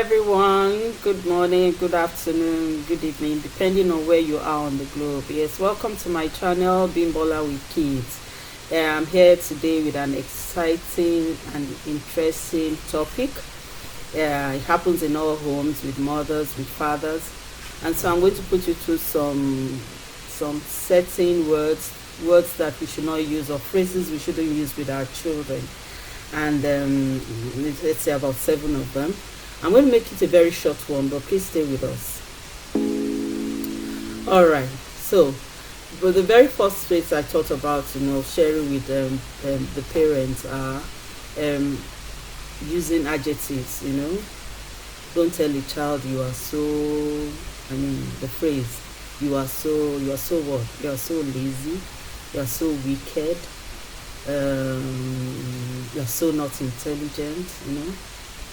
everyone. Good morning, good afternoon, good evening, depending on where you are on the globe. Yes, welcome to my channel, Bimbola with Kids. I'm here today with an exciting and interesting topic. It happens in all homes with mothers, with fathers, and so I'm going to put you through some certain words that we should not use, or phrases we shouldn't use with our children. And let's say about 7 of them. I'm going to make it a very short one, but please stay with us. All right. So, but the very first phrase I thought about, sharing with the parents are using adjectives. Don't tell a child you are so. The phrase you are so what? You are so lazy. You are so wicked. You're so not intelligent.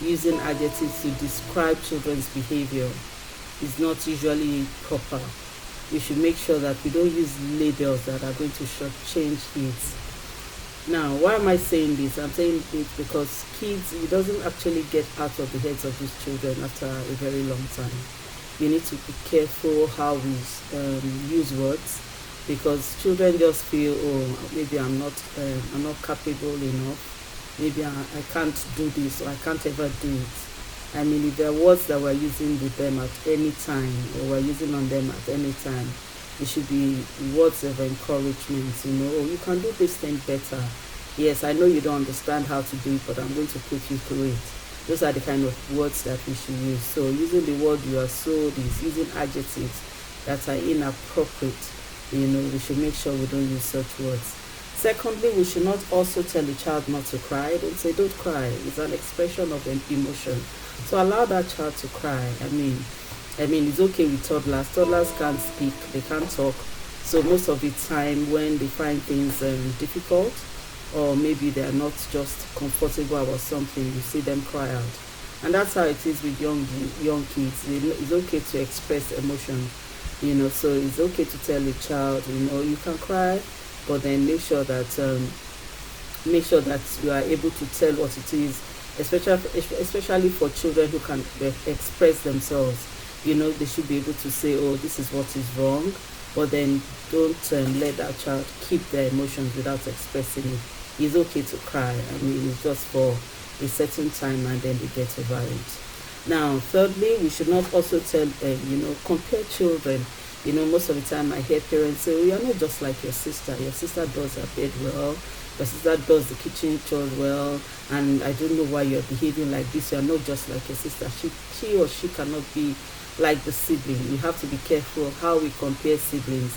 Using adjectives to describe children's behavior is not usually proper. We should make sure that we don't use labels that are going to shortchange kids. Now, why am I saying this? I'm saying it because kids, it doesn't actually get out of the heads of these children after a very long time. We need to be careful how we use words, because children just feel, oh, maybe I'm not capable enough. Maybe I can't do this, or I can't ever do it. If there are words that we're using with them at any time, or we're using on them at any time, it should be words of encouragement. Oh, you can do this thing better. Yes, I know you don't understand how to do it, but I'm going to put you through it. Those are the kind of words that we should use. So using the word you are so this, using adjectives that are inappropriate, we should make sure we don't use such words. Secondly, we should not also tell the child not to cry. Don't say, don't cry. It's an expression of an emotion. So allow that child to cry. It's okay with toddlers. Toddlers can't speak. They can't talk. So most of the time when they find things difficult, or maybe they are not just comfortable about something, you see them cry out. And that's how it is with young kids. It's okay to express emotion. So it's okay to tell a child, you can cry, but then make sure that you are able to tell what it is, especially for children who can express themselves. They should be able to say, oh, this is what is wrong, but then don't let that child keep their emotions without expressing it. It's okay to cry. It's just for a certain time, and then they get over it. Now, thirdly, we should not also tell, compare children. Most of the time I hear parents say, oh, you're not just like your sister. Your sister does her bed well. Your sister does the kitchen chores well. And I don't know why you're behaving like this. You're not just like your sister. She or she cannot be like the sibling. We have to be careful how we compare siblings.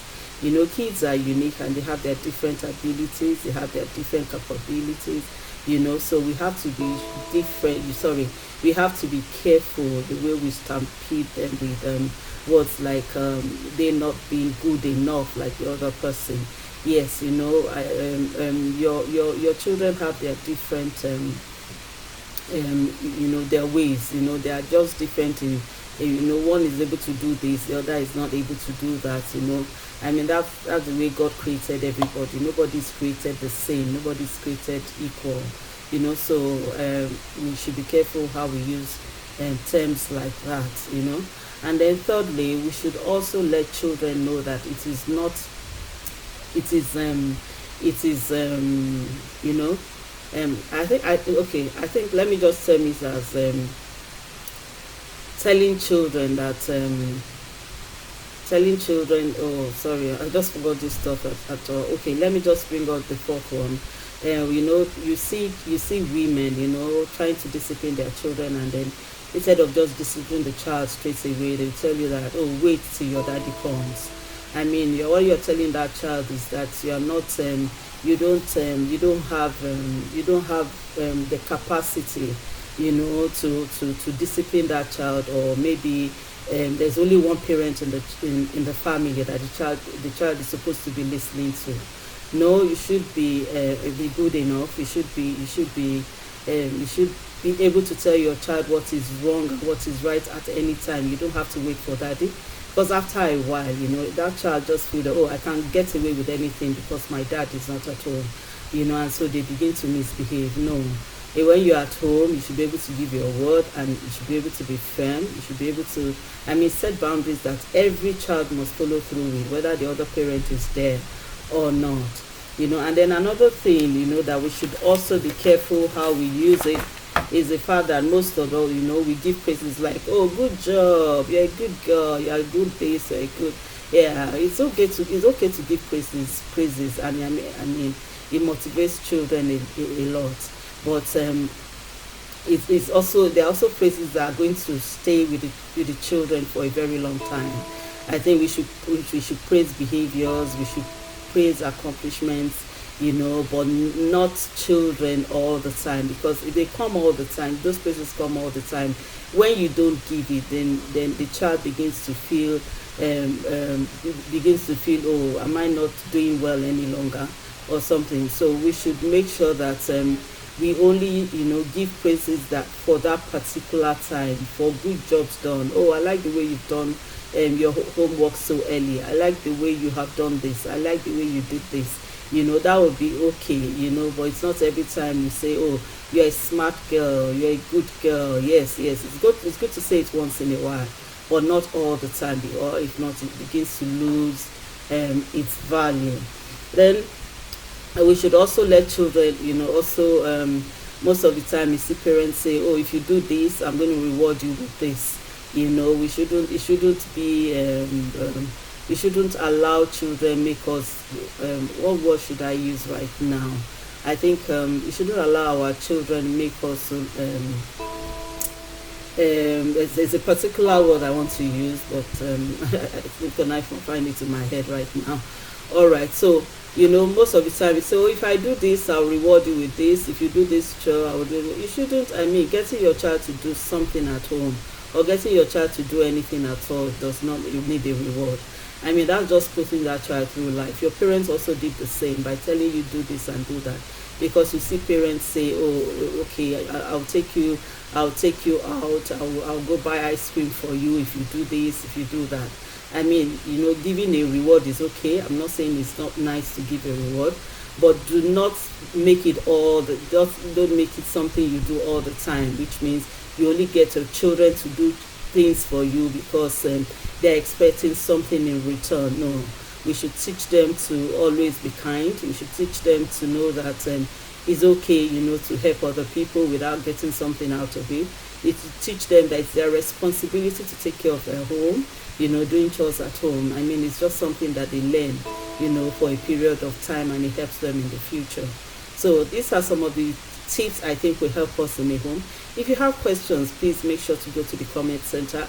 Kids are unique, and they have their different abilities. They have their different capabilities. So we have to be we have to be careful the way we stampede them with words like they not being good enough like the other person. Yes, your children have their different their ways. They are just different in one is able to do this, the other is not able to do that. That's the way God created everybody. Nobody's created the same, nobody's created equal. So we should be careful how we use terms like that. And then thirdly, we should also let children know that I think let me just term it as telling children, oh sorry, I just forgot this stuff at all. Okay, let me just bring out the fourth one. You see women, trying to discipline their children, and then instead of just disciplining the child straight away, they tell you that, oh, wait till your daddy comes. What you're telling that child is that you are not, you don't have the capacity, to discipline that child, or maybe there's only one parent in the family that the child is supposed to be listening to. No, you should be good enough. You should be able to tell your child what is wrong and what is right at any time. You don't have to wait for daddy, because after a while, that child just feel that, oh, I can't get away with anything because my dad is not at home, and so they begin to misbehave. No, When you're at home, you should be able to give your word, and you should be able to be firm. You should be able to, set boundaries that every child must follow through with, whether the other parent is there or not. And then another thing, that we should also be careful how we use it is the fact that most of all, we give praises like, oh, good job, you're a good girl, you're a good this, you're a good, yeah. It's okay to give praises, and it motivates children a lot. But it's also, there are also phrases that are going to stay with the children for a very long time. I think we should praise behaviors, we should praise accomplishments, but not children all the time, because if they come all the time, those praises come all the time. When you don't give it, then the child begins to feel oh, am I not doing well any longer or something. So we should make sure that we only give praises that for that particular time, for good jobs done. Oh, I like the way you've done your homework so early. I like the way you have done this. I like the way you did this. That would be okay, but it's not every time you say, oh, you're a smart girl, you're a good girl. Yes, it's good to say it once in a while, but not all the time, or if not, it begins to lose its value. Then we should also let children, also most of the time you see parents say, oh, if you do this, I'm going to reward you with this. We shouldn't allow children make us, what word should I use right now? I think we shouldn't allow our children make us, there's a particular word I want to use, but I can find it in my head right now. All right, so most of the time you say, oh, if I do this, I'll reward you with this. If you do this chore, I will do it. You shouldn't, getting your child to do something at home, or getting your child to do anything at all, does not need a reward. That's just putting that child through life. Your parents also did the same by telling you do this and do that. Because you see parents say, oh, okay, I'll take you out, I'll go buy ice cream for you if you do this, if you do that. Giving a reward is okay. I'm not saying it's not nice to give a reward, but do not make it don't make it something you do all the time, which means you only get your children to do things for you because they're expecting something in return. No, we should teach them to always be kind. We should teach them to know that it's okay, to help other people without getting something out of it. We should teach them that it's their responsibility to take care of their home, doing chores at home. It's just something that they learn, for a period of time, and it helps them in the future. So these are some of the tips I think will help us in a home. If you have questions, please make sure to go to the comment center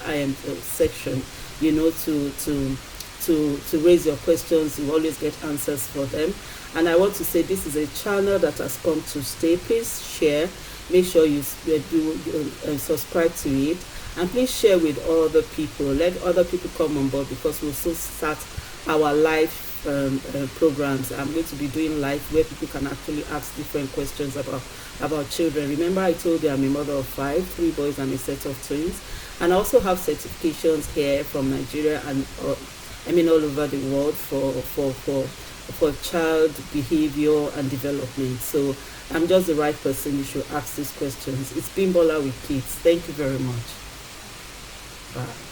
section, to raise your questions. You always get answers for them. And I want to say this is a channel that has come to stay. Please share. Make sure you subscribe to it, and please share with other people. Let other people come on board, because we'll soon start our live programs. I'm going to be doing live where people can actually ask different questions about children. Remember, I told you I'm a mother of 5, 3 boys and a set of twins, and I also have certifications here from Nigeria and all over the world for child behavior and development. So I'm just the right person you should ask these questions. It's been Bola with Kids. Thank you very much. Bye.